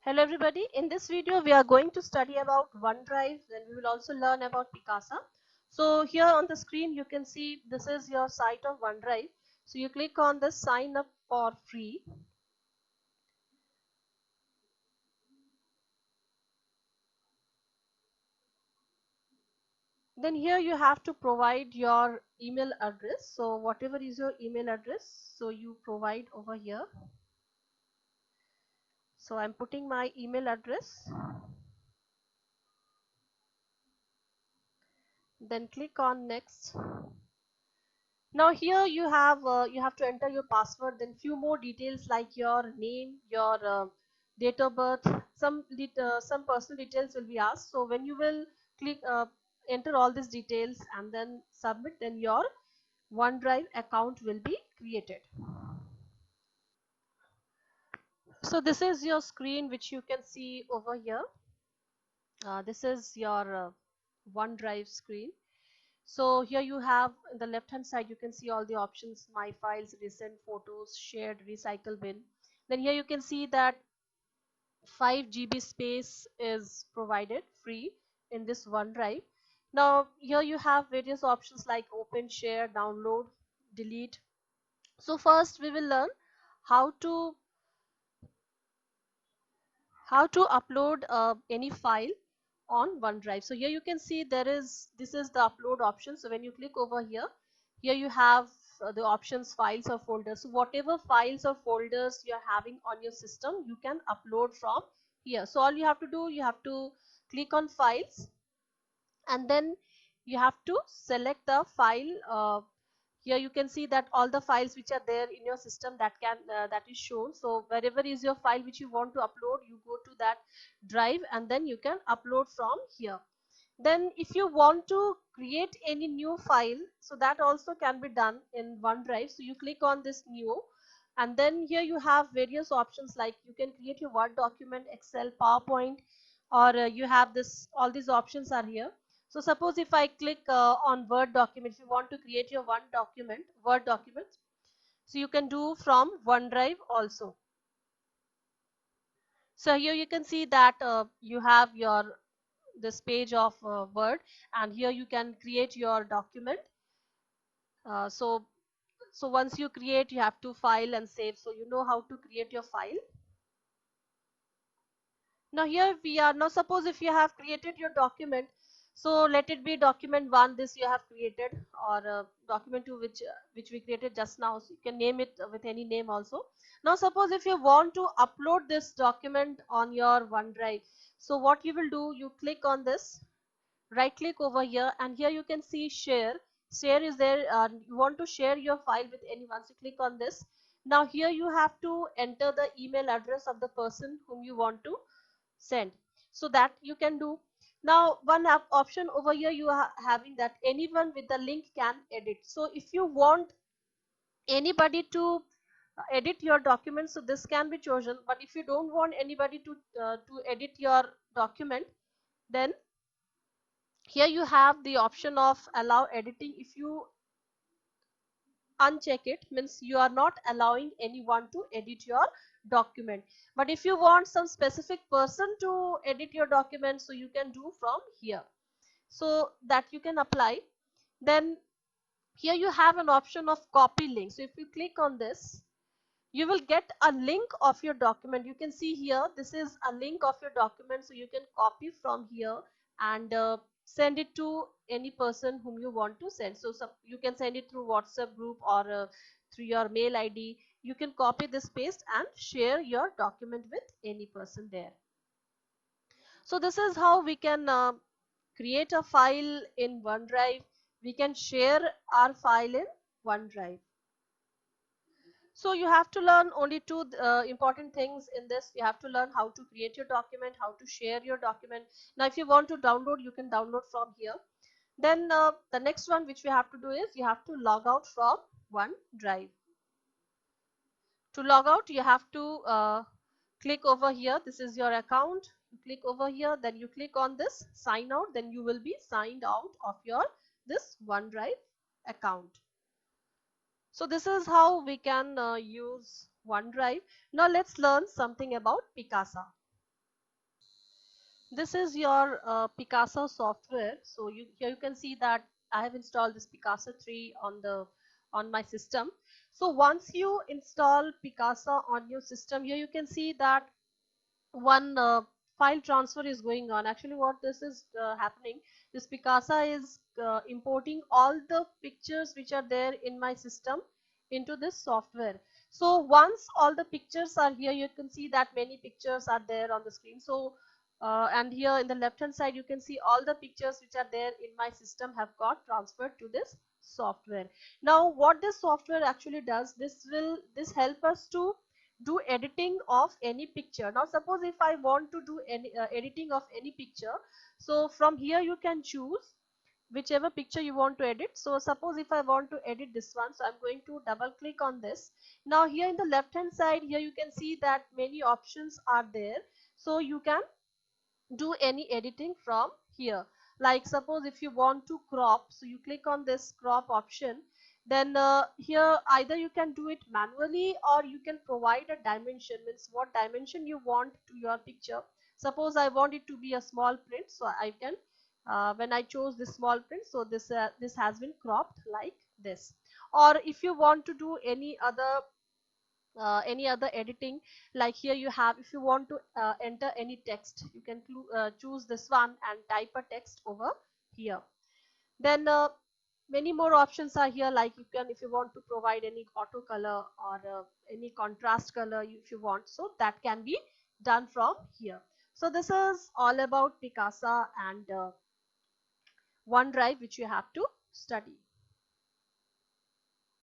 Hello everybody, in this video we are going to study about OneDrive, then we will also learn about Picasa. So here on the screen you can see this is your site of OneDrive. So you click on this sign up for free. Then here you have to provide your email address. So whatever is your email address, so you provide over here. So I'm putting my email address. Then click on next. Now here you have to enter your password, then few more details like your name, your date of birth, some personal details will be asked. So when you will click enter all these details and then submit, then your OneDrive account will be created. So this is your screen which you can see over here. This is your OneDrive screen. So here you have in the left hand side you can see all the options: my files, recent photos, shared, recycle bin. Then here you can see that 5 GB space is provided free in this OneDrive. Now here you have various options like open, share, download, delete. So first we will learn how to upload any file on OneDrive. So here you can see this is the upload option. So when you click over here, you have the options files or folders. So whatever files or folders you are having on your system, you can upload from here. So all you have to do, you have to click on files and then you have to select the file. Here you can see that all the files which are there in your system that is shown. So wherever is your file which you want to upload, you go to that drive and then you can upload from here. Then if you want to create any new file, so that also can be done in OneDrive. So you click on this new and then here you have various options like you can create your Word document, Excel, PowerPoint, or you have this, all these options are here. So suppose if I click on Word document, if you want to create your Word document, so you can do from OneDrive also. So here you can see that you have your this page of Word, and here you can create your document. So once you create, you have to file and save. So you know how to create your file. Now here we are. Now suppose if you have created your document, so let it be document 1, this you have created, or document 2 which we created just now. So you can name it with any name also. Now suppose if you want to upload this document on your OneDrive, so what you will do, you click on this, right click over here, and here you can see share is there. You want to share your file with anyone, so click on this. Now here you have to enter the email address of the person whom you want to send, so that you can do. Now one option over here you are having that anyone with the link can edit. So if you want anybody to edit your document, so this can be chosen. But if you don't want anybody to edit your document, then here you have the option of allow editing. If you uncheck it, means you are not allowing anyone to edit your document. But if you want some specific person to edit your document, so you can do from here, so that you can apply. Then here you have an option of copy link. So if you click on this, you will get a link of your document. You can see here this is a link of your document, so you can copy from here and send it to any person whom you want to send. So you can send it through WhatsApp group or through your mail ID. You can copy this, paste and share your document with any person there. So this is how we can create a file in OneDrive. We can share our file in OneDrive. So you have to learn only two important things in this. You have to learn how to create your document, how to share your document. Now if you want to download, you can download from here. Then the next one which we have to do is you have to log out from OneDrive. To log out, you have to click over here. This is your account. You click over here, then you click on this sign out, then you will be signed out of your this OneDrive account. So this is how we can use OneDrive. Now let's learn something about Picasa. this is your Picasa software. So here you can see that I have installed this Picasa 3 on my system. So once you install Picasa on your system, here you can see that one file transfer is going on. Actually what this is happening, this Picasa is importing all the pictures which are there in my system into this software. So once all the pictures are here, you can see that many pictures are there on the screen. So and here in the left hand side you can see all the pictures which are there in my system have got transferred to this software. Now what this software actually does, this help us to do editing of any picture. Now suppose if I want to do any editing of any picture, so from here you can choose whichever picture you want to edit. So suppose if I want to edit this one, so I'm going to double click on this. Now here in the left hand side, here you can see that many options are there, so you can do any editing from here. Like suppose if you want to crop, so you click on this crop option, then here either you can do it manually or you can provide a dimension, means what dimension you want to your picture. Suppose I want it to be a small print, so I can when I chose this small print, so this has been cropped like this. Or if you want to do any other editing, like here you have, if you want to enter any text, you can choose this one and type a text over here. Then many more options are here, like you can, if you want to provide any auto color or any contrast color if you want, so that can be done from here. So this is all about Picasa and OneDrive which you have to study.